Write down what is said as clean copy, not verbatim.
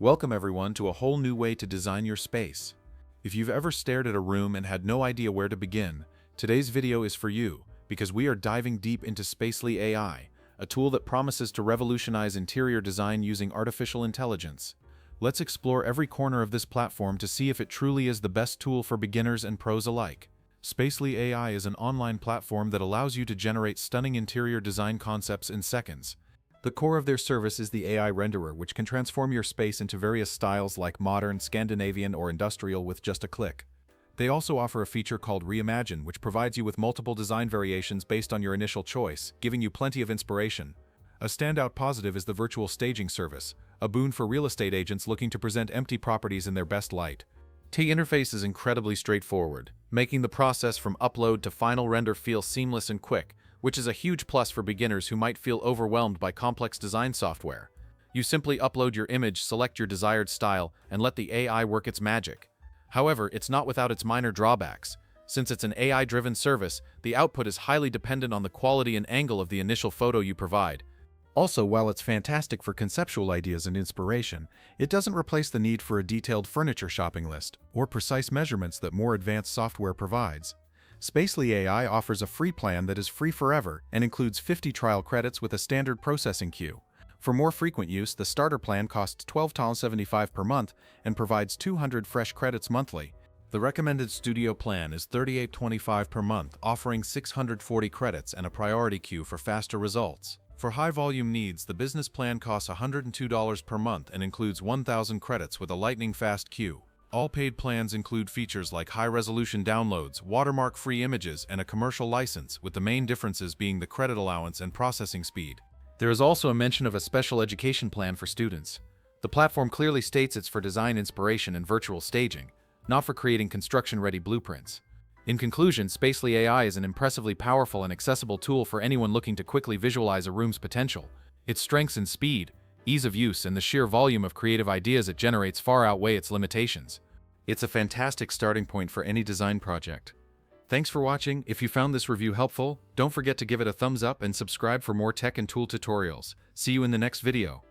Welcome everyone to a whole new way to design your space. If you've ever stared at a room and had no idea where to begin, today's video is for you, because we are diving deep into Spacely AI, a tool that promises to revolutionize interior design using artificial intelligence. Let's explore every corner of this platform to see if it truly is the best tool for beginners and pros alike. Spacely AI is an online platform that allows you to generate stunning interior design concepts in seconds. The core of their service is the AI renderer, which can transform your space into various styles like modern, Scandinavian, or industrial with just a click. They also offer a feature called Reimagine, which provides you with multiple design variations based on your initial choice, giving you plenty of inspiration. A standout positive is the virtual staging service, a boon for real estate agents looking to present empty properties in their best light. The interface is incredibly straightforward, making the process from upload to final render feel seamless and quick, which is a huge plus for beginners who might feel overwhelmed by complex design software. You simply upload your image, select your desired style, and let the AI work its magic. However, it's not without its minor drawbacks. Since it's an AI-driven service, the output is highly dependent on the quality and angle of the initial photo you provide. Also, while it's fantastic for conceptual ideas and inspiration, it doesn't replace the need for a detailed furniture shopping list or precise measurements that more advanced software provides. Spacely AI offers a free plan that is free forever and includes 50 trial credits with a standard processing queue. For more frequent use, the starter plan costs $12.75 per month and provides 200 fresh credits monthly. The recommended studio plan is $38.25 per month, offering 640 credits and a priority queue for faster results. For high-volume needs, the business plan costs $102 per month and includes 1,000 credits with a lightning-fast queue. All paid plans include features like high-resolution downloads, watermark-free images, and a commercial license, with the main differences being the credit allowance and processing speed. There is also a mention of a special education plan for students. The platform clearly states it's for design inspiration and virtual staging, not for creating construction-ready blueprints. In conclusion, Spacely AI is an impressively powerful and accessible tool for anyone looking to quickly visualize a room's potential. Its strengths in speed, ease of use, and the sheer volume of creative ideas it generates far outweigh its limitations. It's a fantastic starting point for any design project. Thanks for watching. If you found this review helpful, don't forget to give it a thumbs up and subscribe for more tech and tool tutorials. See you in the next video.